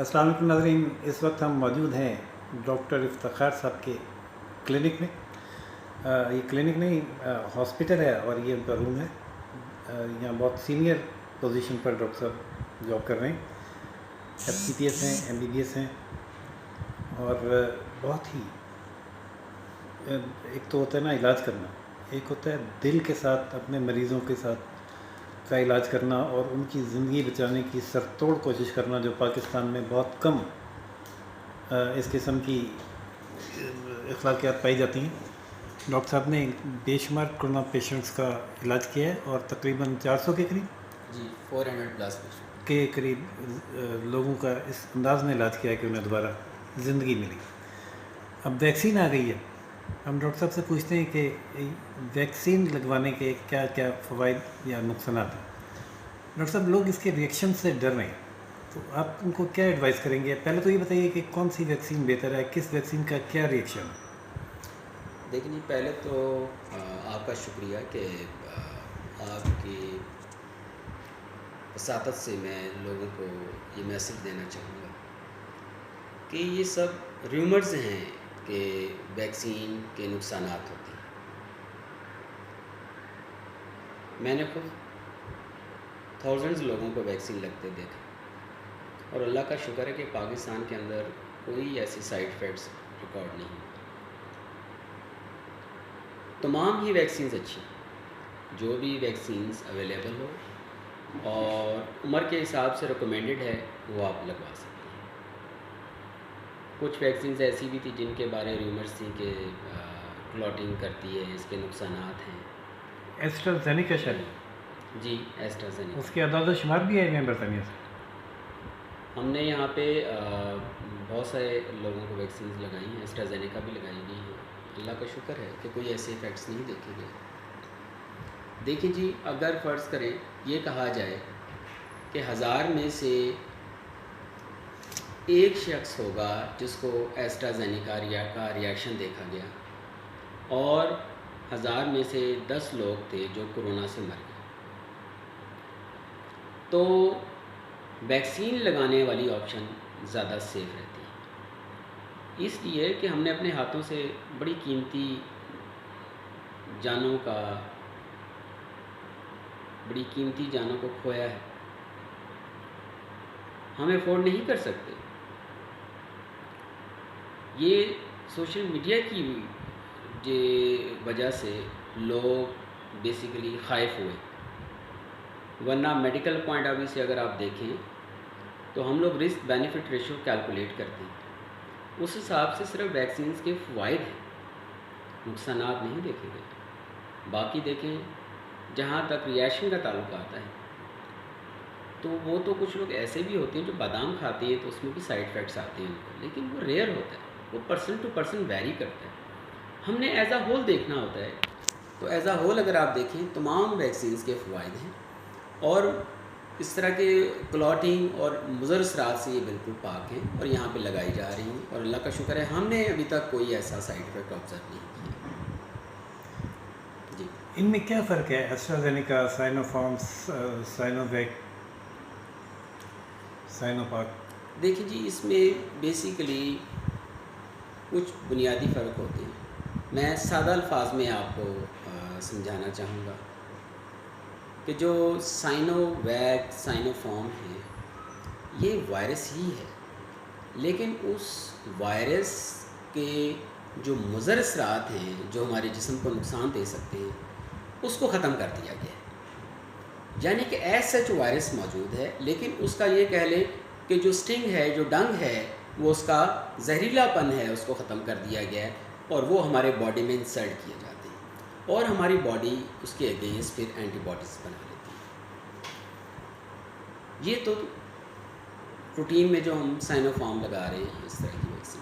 अस्सलाम वालेकुम नाज़रीन, इस वक्त हम मौजूद हैं डॉक्टर इफ्तिखार साहब के क्लिनिक में। ये क्लिनिक नहीं, हॉस्पिटल है और ये उनका रूम है। यहाँ बहुत सीनियर पोजीशन पर डॉक्टर साहब जॉब कर रहे हैं। FCPS हैं, MBBS हैं और बहुत ही एक तो होता है ना इलाज करना, एक होता है दिल के साथ अपने मरीज़ों के साथ का इलाज करना और उनकी ज़िंदगी बचाने की सरतोड़ कोशिश करना, जो पाकिस्तान में बहुत कम इस किस्म की अखलाकियात पाई जाती हैं। डॉक्टर साहब ने बेशुमार कोरोना पेशेंट्स का इलाज किया है और तकरीबन 400 के करीब जी 400+ के करीब लोगों का इस अंदाज में इलाज किया है कि उन्हें दोबारा ज़िंदगी मिली। अब वैक्सीन आ गई है, हम डॉक्टर साहब से पूछते हैं कि वैक्सीन लगवाने के क्या क्या फ़वाइद या नुकसान हैं। डॉक्टर साहब, लोग इसके रिएक्शन से डर रहे हैं, तो आप उनको क्या एडवाइस करेंगे? पहले तो ये बताइए कि कौन सी वैक्सीन बेहतर है, किस वैक्सीन का क्या रिएक्शन है? देखिए, पहले तो आपका शुक्रिया कि आपकी वसातत से मैं लोगों को ये मैसेज देना चाहूँगा कि ये सब र्यूमर्स हैं कि वैक्सीन के नुकसानात होते हैं। मैंने खुद थाउजेंड्स लोगों को वैक्सीन लगते देखा और अल्लाह का शुक्र है कि पाकिस्तान के अंदर कोई ऐसी साइड इफ़ेक्ट्स रिकॉर्ड नहीं है। तमाम ही वैक्सीन्स अच्छी हैं, जो भी वैक्सीन्स अवेलेबल हो और उम्र के हिसाब से रिकमेंडेड है वो आप लगवा सकते हैं। कुछ वैक्सीन्स ऐसी भी थी जिनके बारे र्यूमर्स थी कि क्लॉटिंग करती है, इसके नुकसानात हैं। एस्ट्राजेनेका शायद जी, एस्ट्राजेनेका। उसके अदाद शुमार भी है बरतानिया से। हमने यहाँ पे बहुत सारे लोगों को वैक्सीन लगाई हैं, एस्ट्राजेनेका भी लगाई गई है। अल्लाह का शुक्र है कि कोई ऐसे इफ़ेक्ट्स नहीं देखे गए। देखिए जी, अगर फ़र्ज़ करें ये कहा जाए कि 1000 में से एक शख्स होगा जिसको एस्ट्राजेनेका का रिएक्शन देखा गया और 1000 में से 10 लोग थे जो कोरोना से मर गए, तो वैक्सीन लगाने वाली ऑप्शन ज़्यादा सेफ रहती है। इसलिए कि हमने अपने हाथों से बड़ी कीमती जानों को खोया है। हम अफोर्ड नहीं कर सकते। ये सोशल मीडिया की वजह से लोग बेसिकली खाइफ हुए, वरना मेडिकल पॉइंट ऑफ व्यू से अगर आप देखें तो हम लोग रिस्क बेनिफिट रेशियो कैलकुलेट करते हैं, उस हिसाब से सिर्फ वैक्सीन के फ़वाइद हैं, नुकसानात नहीं देखे गए। बाकी देखें, जहाँ तक रिएक्शन का ताल्लुक आता है तो वो तो कुछ लोग ऐसे भी होते हैं जो बादाम खाते हैं तो उसमें भी साइड इफ़ेक्ट्स आते हैं उनको, लेकिन वो रेयर होता है, वो पर्सन टू पर्सन वैरी करता है। हमने एज अ होल देखना होता है। तो एज अ होल अगर आप देखें, तमाम वैक्सीन के फ़वाइद हैं और इस तरह के क्लॉटिंग और मुज़र असरात से ये बिल्कुल पाक हैं और यहाँ पे लगाई जा रही हैं और अल्लाह का शुक्र है हमने अभी तक कोई ऐसा साइड इफ़ेक्ट ऑब्जर्व नहीं किया। जी, इनमें क्या फ़र्क है? AstraZeneca, Sinopharm, Sinovac, Sinopak? देखिए जी, इसमें बेसिकली कुछ बुनियादी फ़र्क होते हैं। मैं सादा अल्फाज में आपको समझाना चाहूँगा कि जो साइनोवैक, साइनोफॉर्म है, ये वायरस ही है, लेकिन उस वायरस के जो मुज़र असरात हैं जो हमारे जिस्म को नुकसान दे सकते हैं, उसको ख़त्म कर दिया गया है। यानी कि एज सच वायरस मौजूद है, लेकिन उसका ये कह लें कि जो स्टिंग है, जो डंग है, वो उसका जहरीलापन है, उसको ख़त्म कर दिया गया है और वो हमारे बॉडी में इंसर्ट किए जाते हैं और हमारी बॉडी उसके अगेंस्ट फिर एंटीबॉडीज़ बना लेती है। ये तो रूटीन में जो हम साइनोफार्म लगा रहे हैं, इस तरह की वैक्सीन।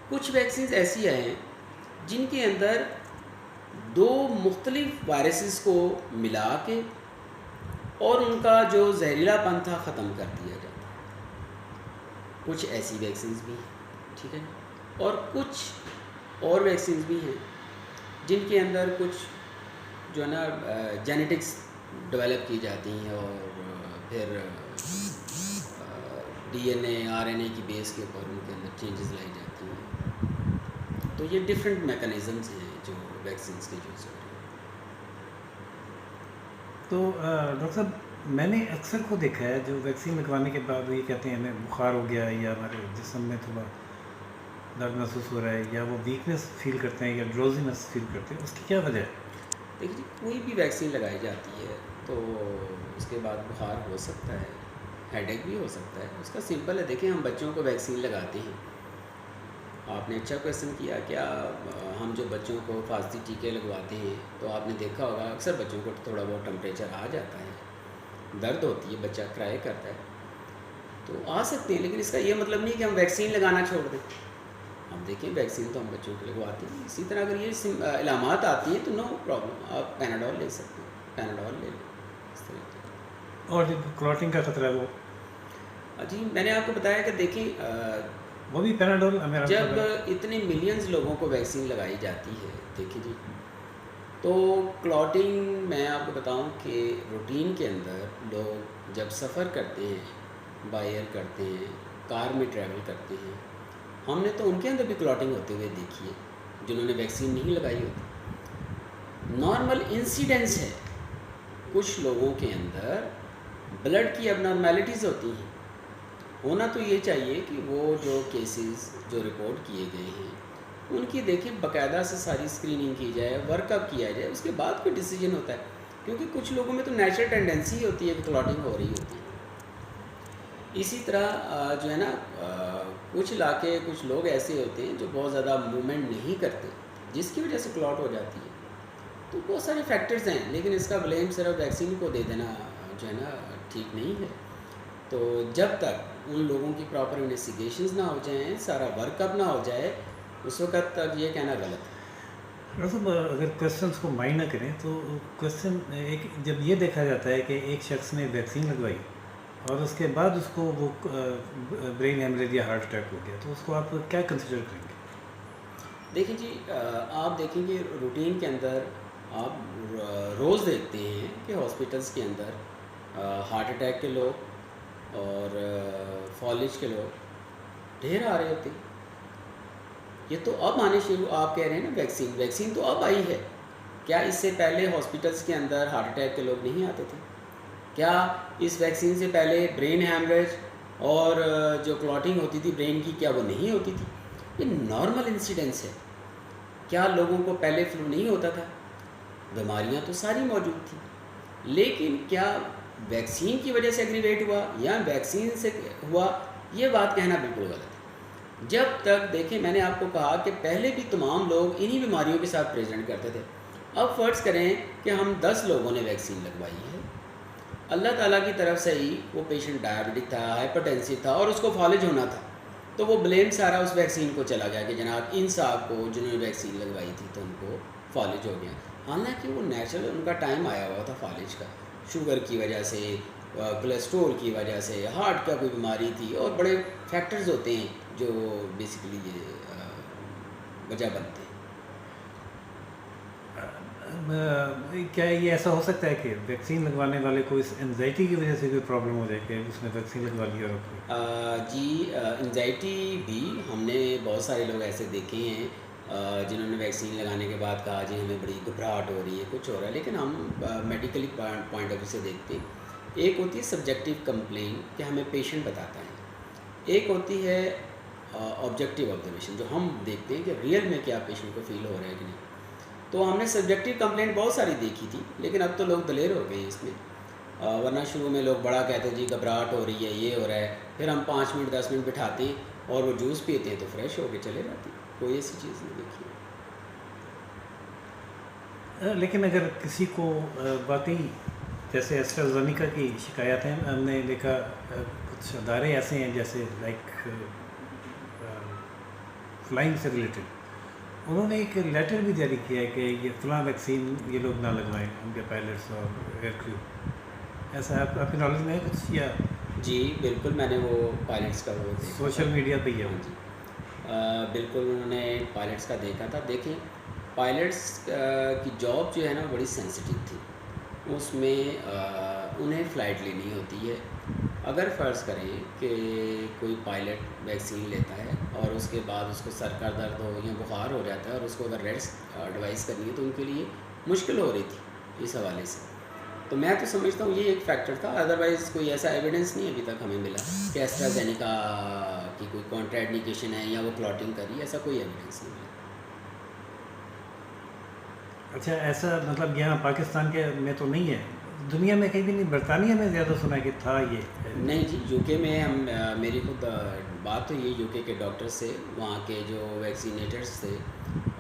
कुछ वैक्सीन ऐसी हैं जिनके अंदर दो मुख्तलिफ वायरसेस को मिला के और उनका जो जहरीलापन था ख़त्म कर दिया जाता है। कुछ ऐसी वैक्सीन भी हैं, ठीक है, और कुछ और वैक्सीन भी हैं जिनके अंदर कुछ जो है ना जेनेटिक्स डेवलप की जाती हैं और फिर डीएनए आरएनए की बेस के ऊपर उनके अंदर चेंजेस लाई जाती हैं। तो ये डिफरेंट मैकेनिज़म्स हैं जो वैक्सीन के यूज़ हो रहे हैं। तो डॉक्टर साहब मैंने अक्सर को देखा है जो वैक्सीन लगवाने के बाद वो ये कहते हैं हमें बुखार हो गया है या हमारे जिस्म में थोड़ा दर्द महसूस हो रहा है या वो वीकनेस फील करते हैं या ड्रोजीनेस फील करते हैं, उसकी क्या वजह है? देखिए जी, कोई भी वैक्सीन लगाई जाती है तो उसके बाद बुखार हो सकता है, हेडेक भी हो सकता है। उसका सिंपल है, देखिए हम बच्चों को वैक्सीन लगाते हैं। आपने अच्छा क्वेश्चन किया। क्या हम जो बच्चों को फांसी टीके लगवाते हैं तो आपने देखा होगा अक्सर बच्चों को थोड़ा बहुत टेम्परेचर आ जाता है, दर्द होती है, बच्चा क्राई करता है, तो आ सकते हैं, लेकिन इसका ये मतलब नहीं कि हम वैक्सीन लगाना छोड़ दें। हम देखें वैक्सीन तो हम बच्चों को लगवाते हैं। इसी तरह अगर ये इलामात आती हैं तो नो प्रॉब्लम, आप पैनाडोल ले सकते हैं, पैनाडोल ले लें इस तरह की। और जो क्लॉटिंग का खतरा है वो जी मैंने आपको बताया कि देखें वो भी पैनाडोल मेरा जब मतलब है। इतने मिलियंस लोगों को वैक्सीन लगाई जाती है, देखिए जी, तो क्लॉटिंग मैं आपको बताऊं कि रूटीन के अंदर लोग जब सफ़र करते हैं, बाय एयर करते हैं, कार में ट्रैवल करते हैं, हमने तो उनके अंदर भी क्लॉटिंग होते हुए देखी है जिन्होंने वैक्सीन नहीं लगाई होती। नॉर्मल इंसिडेंस है, कुछ लोगों के अंदर ब्लड की अबनॉर्मेलिटीज़ होती हैं। होना तो ये चाहिए कि वो जो केसेस जो रिपोर्ट किए गए हैं उनकी देखिए बाकायदा से सारी स्क्रीनिंग की जाए, वर्कअप किया जाए, उसके बाद कोई डिसीजन होता है। क्योंकि कुछ लोगों में तो नेचुरल टेंडेंसी होती है कि क्लॉटिंग हो रही होती है। इसी तरह जो है ना कुछ इलाके कुछ लोग ऐसे होते हैं जो बहुत ज़्यादा मूवमेंट नहीं करते, जिसकी वजह से क्लॉट हो जाती है। तो बहुत सारे फैक्टर्स हैं, लेकिन इसका ब्लेम सिर्फ वैक्सीन को दे देना जो है ना ठीक नहीं है। तो जब तक उन लोगों की प्रॉपर इन्वेस्टिगेशंस ना हो जाएं, सारा वर्कअप ना हो जाए, उस वक्त तक ये कहना गलत है। डॉक्टर साहब अगर क्वेश्चंस को माइंड ना करें तो क्वेश्चन एक जब ये देखा जाता है कि एक शख्स ने वैक्सीन लगवाई और उसके बाद उसको वो ब्रेन हेमरेज या हार्ट अटैक हो गया, तो उसको आप क्या कंसिडर करेंगे? देखिए जी, आप देखेंगे रूटीन के अंदर आप रोज़ देखते हैं कि हॉस्पिटल्स के अंदर हार्ट अटैक के लोग और फॉलिज के लोग ढेर आ रहे होते हैं। ये तो अब आने शुरू, आप कह रहे हैं ना वैक्सीन, वैक्सीन तो अब आई है। क्या इससे पहले हॉस्पिटल्स के अंदर हार्ट अटैक के लोग नहीं आते थे? क्या इस वैक्सीन से पहले ब्रेन हैमरेज और जो क्लॉटिंग होती थी ब्रेन की, क्या वो नहीं होती थी? ये नॉर्मल इंसिडेंस है। क्या लोगों को पहले फ्लू नहीं होता था? बीमारियां तो सारी मौजूद थी, लेकिन क्या वैक्सीन की वजह से एग्रीवेट हुआ या वैक्सीन से हुआ, ये बात कहना बिल्कुल गलत है। जब तक देखें, मैंने आपको कहा कि पहले भी तमाम लोग इन्हीं बीमारियों के साथ प्रेजेंट करते थे। अब फ़र्ज़ करें कि हम 10 लोगों ने वैक्सीन लगवाई है, अल्लाह ताला की तरफ से ही वो पेशेंट डायबिटिक था, हाइपरटेंसिव था और उसको फॉलिज होना था, तो वो ब्लेम सारा उस वैक्सीन को चला गया कि जनाब इन साहब को जिन्होंने वैक्सीन लगवाई थी तो उनको फॉलिज हो गया। हालांकि वो नेचुरल उनका टाइम आया हुआ था फॉलिज का, शुगर की वजह से, कोलेस्ट्रोल की वजह से, हार्ट का कोई बीमारी थी और बड़े फैक्टर्स होते हैं जो बेसिकली ये वजह बनते हैं। क्या ये ऐसा हो सकता है कि वैक्सीन लगवाने वाले को इस एंजाइटी की वजह से कोई प्रॉब्लम हो जाए कि उसने वैक्सीन लगवा ली और जी एंजाइटी भी हमने बहुत सारे लोग ऐसे देखे हैं जिन्होंने वैक्सीन लगाने के बाद कहा जी हमें बड़ी घबराहट हो रही है, कुछ हो रहा है, लेकिन हम मेडिकली पॉइंट ऑफ व्यू से देखते हैं। एक होती है सब्जेक्टिव कंप्लेन कि हमें पेशेंट बताता है, एक होती है ऑब्जेक्टिव ऑब्जर्वेशन जो हम देखते हैं कि रियल में क्या पेशेंट को फील हो रहा है कि नहीं। तो हमने सब्जेक्टिव कंप्लेंट बहुत सारी देखी थी, लेकिन अब तो लोग दलेर हो गए इसमें। वरना शुरू में लोग बड़ा कहते हैं जी घबराहट हो रही है, ये हो रहा है, फिर हम 5 मिनट 10 मिनट बिठाते हैं और वो जूस पीते हैं तो फ्रेश होके चले जाते हैं। कोई ऐसी चीज़ नहीं देखी। लेकिन अगर किसी को वाकई जैसे एस्ट्राजेनेका की शिकायत है, हमने देखा कुछ अदारे ऐसे हैं जैसे लाइक फ्लाइंग से रिलेटेड, उन्होंने एक लेटर भी जारी किया है कि ये फ़लाँ वैक्सीन ये लोग ना लगवाएं, उनके पायलट्स और एयर क्रू। ऐसा आपकी नॉलेज में है कुछ या? जी बिल्कुल, मैंने वो पायलट्स का वो देखा सोशल मीडिया पे ही है हाँ वो। जी, बिल्कुल उन्होंने पायलट्स का देखा था। देखें पायलट्स की जॉब जो है ना बड़ी सेंसिटिव थी, उसमें उन्हें फ़्लाइट लेनी होती है अगर फ़र्ज़ करें कि कोई पायलट वैक्सीन लेता है और उसके बाद उसको सर का दर्द हो या बुखार हो जाता है और उसको अगर रेस्ट एडवाइस करनी है तो उनके लिए मुश्किल हो रही थी इस हवाले से। तो मैं तो समझता हूँ ये एक फैक्टर था, अदरवाइज़ कोई ऐसा एविडेंस नहीं अभी तक हमें मिला कि एस्ट्राज़ेनेका की कोई कॉन्ट्राइंडिकेशन है या वो क्लॉटिंग कर रही है, ऐसा कोई एविडेंस नहीं मिला। अच्छा, ऐसा मतलब यहाँ पाकिस्तान के में तो नहीं है, दुनिया में कहीं भी नहीं, बरतानिया में ज़्यादा सुना है कि था ये। नहीं जी, यूके में हम मेरी खुद बात हुई है यूके के डॉक्टर से, वहाँ के जो वैक्सीनेटर्स थे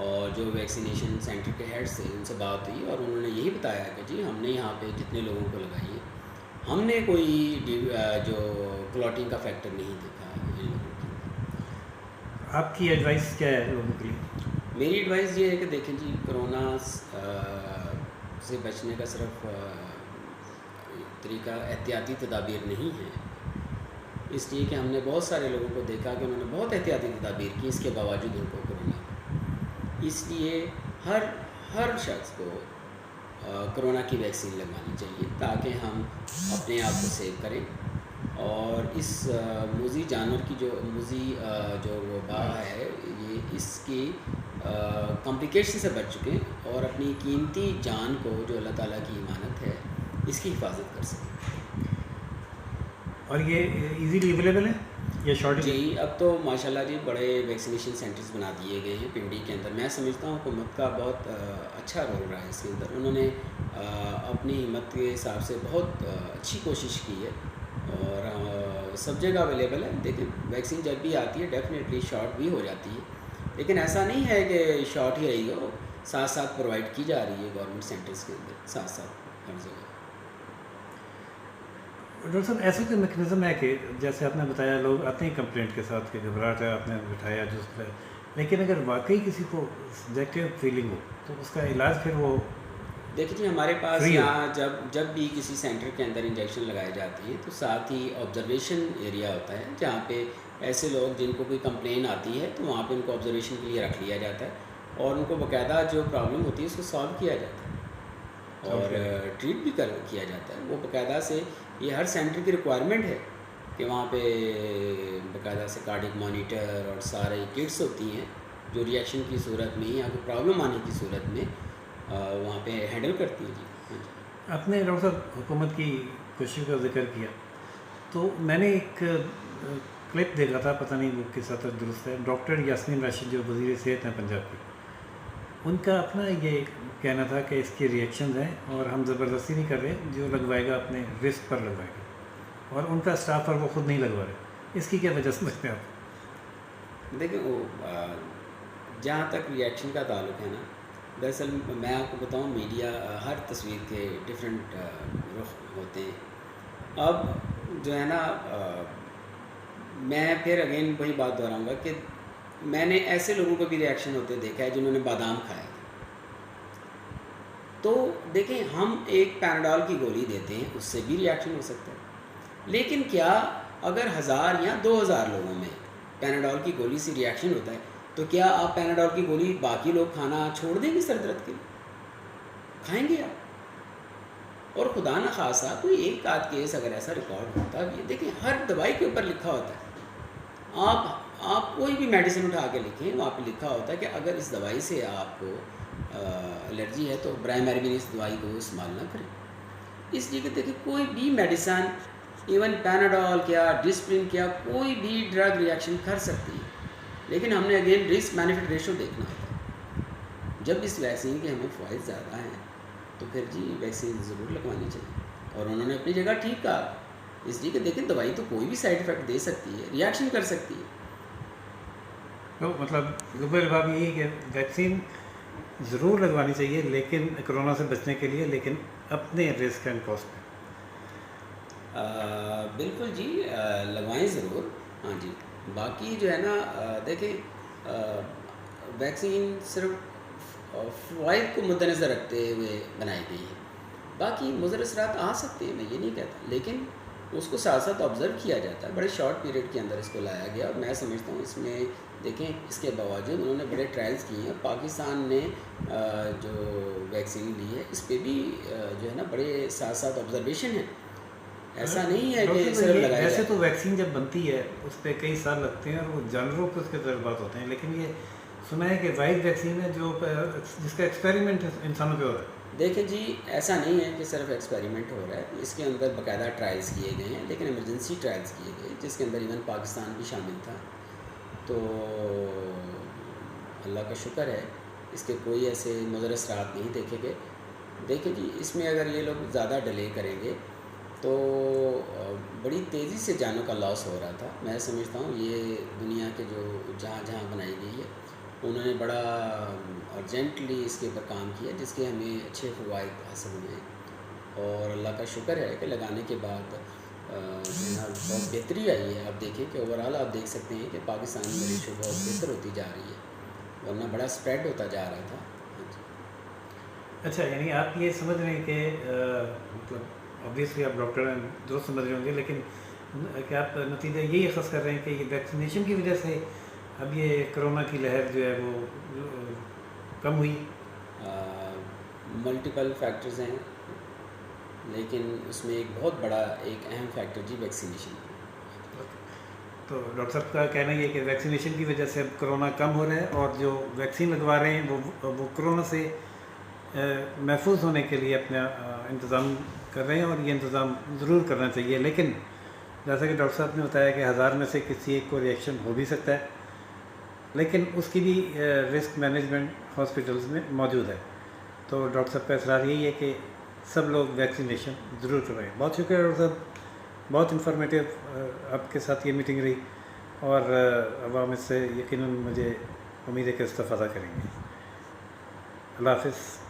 और जो वैक्सीनेशन सेंटर के हेड्स थे उनसे बात हुई और उन्होंने यही बताया कि जी हमने यहाँ पे जितने लोगों को लगाई है हमने कोई जो क्लॉटिंग का फैक्टर नहीं देखा इन लोगों की। आपकी एडवाइस क्या है लोगों के लिए? मेरी एडवाइस ये है कि देखें जी, कोरोना से बचने का सिर्फ तरीका एहतियाती तदाबीर नहीं है, इसलिए कि हमने बहुत सारे लोगों को देखा कि उन्होंने बहुत एहतियाती तदाबीर की, इसके बावजूद उनको कोरोना हुआ। इसलिए हर हर शख्स को कोरोना की वैक्सीन लगवानी चाहिए ताकि हम अपने आप को सेव करें और इस मूज़ी जानवर की जो वबा है ये इसकी कॉम्प्लिकेशन से बच चुके हैं और अपनी कीमती जान को जो अल्लाह ताला की इमानत है इसकी हिफाजत कर सकें। और ये इजीली अवेलेबल है या शॉर्टेज जी, है? अब तो माशाल्लाह जी बड़े वैक्सीनेशन सेंटर्स बना दिए गए हैं पिंडी के अंदर। मैं समझता हूँ हुकूमत का बहुत अच्छा रोल रहा है इसके अंदर। उन्होंने अपनी हिम्मत के हिसाब से बहुत अच्छी कोशिश की है और सब जगह अवेलेबल है। देखिए वैक्सीन जब भी आती है डेफिनेटली शॉट भी हो जाती है, लेकिन ऐसा नहीं है कि शॉट ही रही हो, साथ साथ प्रोवाइड की जा रही है गवर्नमेंट सेंटर्स के अंदर साथ साथ हर जगह। डॉक्टर साहब, ऐसा कोई मैकेनिज़्म है कि जैसे आपने बताया लोग आते हैं कंप्लेंट के साथ कि घबराहट है, आपने बिठाया जूस पिलाया, लेकिन अगर वाकई किसी को सब्जेक्टिव फीलिंग हो तो उसका इलाज फिर वो देखिए जी, हमारे पास फ्री हो? यहाँ जब जब भी किसी सेंटर के अंदर इंजेक्शन लगाई जाती है तो साथ ही ऑब्जर्वेशन एरिया होता है जहाँ पे ऐसे लोग जिनको कोई कंप्लेन आती है तो वहाँ पे उनको ऑब्जर्वेशन के लिए रख लिया जाता है और उनको बाकायदा जो प्रॉब्लम होती है उसको सॉल्व किया जाता है और ओके। ट्रीट भी किया जाता है। वो बाकायदा से ये हर सेंटर की रिक्वायरमेंट है कि वहाँ पे बाकायदा से कार्डिक मॉनिटर और सारे किट्स होती हैं जो रिएक्शन की सूरत में या कोई प्रॉब्लम आने की सूरत में वहाँ पे हैंडल करती है जी। हाँ जी। आपने डॉक्टर साहब हुकूमत की कोशिश का जिक्र किया, तो मैंने एक क्लिप देखा था, पता नहीं वो किस हद तक दुरुस्त है, डॉक्टर यास्मीन राशिद जो वज़ीर सेहत हैं पंजाब की, उनका अपना ये कहना था कि इसके रिएक्शंस हैं और हम ज़बरदस्ती नहीं कर रहे, जो लगवाएगा अपने रिस्क पर लगवाएगा, और उनका स्टाफ पर वो खुद नहीं लगवा रहे। इसकी क्या वजह समझते हैं आप? देखिए वो जहाँ तक रिएक्शन का ताल्लुक है ना, दरअसल मैं आपको बताऊँ मीडिया हर तस्वीर के डिफरेंट रुख होते हैं। अब जो है ना मैं फिर अगेन वही बात दोहराऊँगा कि मैंने ऐसे लोगों को भी रिएक्शन होते देखा है जिन्होंने बादाम खाया था। तो देखें हम एक पैनाडोल की गोली देते हैं उससे भी रिएक्शन हो सकता है, लेकिन क्या अगर 1000 या 2000 लोगों में पैनाडोल की गोली से रिएक्शन होता है तो क्या आप पैनाडोल की गोली बाकी लोग खाना छोड़ देंगे सर दर्द के लिए? खाएंगे आप? और खुदा न खासा कोई एक आध केस अगर ऐसा रिकॉर्ड होता है, ये देखें हर दवाई के ऊपर लिखा होता है, आप कोई भी मेडिसिन उठा के लिखें वहाँ पे लिखा होता है कि अगर इस दवाई से आपको एलर्जी है तो बराए मेहरबानी इस दवाई को इस्तेमाल ना करें। इसलिए कि देखिए कोई भी मेडिसन, इवन पैनाडोल क्या, डिस्प्रिन क्या, कोई भी ड्रग रिएक्शन कर सकती है, लेकिन हमने अगेन रिस्क बेनिफिट रेशो देखना होता है। जब इस वैक्सीन के हमें फ़ायदे ज़्यादा हैं तो फिर जी वैक्सीन ज़रूर लगवानी चाहिए। और उन्होंने अपनी जगह ठीक कहा, इसलिए कि देखिए दवाई तो कोई भी साइड इफ़ेक्ट दे सकती है, रिएक्शन कर सकती है। तो मतलब ग्लोबल बात यही है कि वैक्सीन ज़रूर लगवानी चाहिए, लेकिन कोरोना से बचने के लिए, लेकिन अपने रिस्क एंड कॉस्ट पे। बिल्कुल जी, लगवाएं ज़रूर। हाँ जी, बाकी जो है ना देखें वैक्सीन सिर्फ फ़वाइद को मद्देनज़र रखते हुए बनाई गई है। बाकी मुज़र असरात आ सकते हैं, मैं ये नहीं कहता, लेकिन उसको साथ साथ ऑब्ज़र्व किया जाता है। बड़े शॉर्ट पीरियड के अंदर इसको लाया गया और मैं समझता हूँ इसमें देखें इसके बावजूद उन्होंने बड़े ट्रायल्स किए हैं। पाकिस्तान ने जो वैक्सीन ली है इस पर भी जो है ना बड़े साथ साथ ऑब्ज़र्वेशन है। ऐसा नहीं है कि डॉक्टर साहब, सिर्फ ये लगाई वैसे जाए। तो वैक्सीन जब बनती है उस पर कई साल लगते हैं और वो जानवरों पे उसके तजर्बात होते हैं, लेकिन ये सुना है कि वाइल्ड वैक्सीन है जो जिसका एक्सपेरिमेंट इंसानों पे हो रहा है। देखिए जी, ऐसा नहीं है कि सिर्फ एक्सपेरिमेंट हो रहा है, इसके अंदर बाकायदा ट्रायल्स किए गए हैं, लेकिन इमरजेंसी ट्रायल्स किए गए जिसके अंदर इवन पाकिस्तान भी शामिल था। तो अल्लाह का शुक्र है, इसके कोई ऐसे मुज़र असरात नहीं देखे गए। देखिए जी, इसमें अगर ये लोग ज़्यादा डिले करेंगे तो बड़ी तेज़ी से जानों का लॉस हो रहा था। मैं समझता हूँ ये दुनिया के जो जहाँ जहाँ बनाई गई है उन्होंने बड़ा अर्जेंटली इसके ऊपर काम किया, जिसके हमें अच्छे फ़वाइद हासिल हुए हैं। और अल्लाह का शुक्र है कि लगाने के बाद जो है बहुत बेहतरी आई है। आप देखें कि ओवरऑल आप देख सकते हैं कि पाकिस्तान में रेशो बहुत बेहतर होती जा रही है, वरना बड़ा स्प्रेड होता जा रहा था। हाँ जी। अच्छा, यानी आप ये समझ रहे हैं कि मतलब ऑब्वियसली आप डॉक्टर हैं, दुरुस्त समझ रहे होंगे, लेकिन क्या आप नतीजा यही अखज़ कर रहे हैं कि ये वैक्सीनेशन की वजह से अब ये कोरोना की लहर जो है वो कम हुई? मल्टीपल फैक्टर्स हैं, लेकिन उसमें एक बहुत बड़ा एक अहम फैक्टर जी वैक्सीनेशन। तो डॉक्टर साहब का कहना ये है कि वैक्सीनेशन की वजह से अब कोरोना कम हो रहा है और जो वैक्सीन लगवा रहे हैं वो कोरोना से महफूज होने के लिए अपना इंतज़ाम कर रहे हैं, और ये इंतज़ाम ज़रूर करना चाहिए। लेकिन जैसा कि डॉक्टर साहब ने बताया कि 1000 में से किसी एक को रिएक्शन हो भी सकता है, लेकिन उसकी भी रिस्क मैनेजमेंट हॉस्पिटल्स में मौजूद है। तो डॉक्टर साहब का इसरार यही है कि सब लोग वैक्सीनेशन ज़रूर करवाएं। बहुत शुक्रिया डॉक्टर साहब, बहुत इंफॉर्मेटिव आपके साथ ये मीटिंग रही, और अवाम इससे यकीनन मुझे उम्मीद है कि इस्तेफ़ादा करेंगे। अल्लाह हाफ़िज़।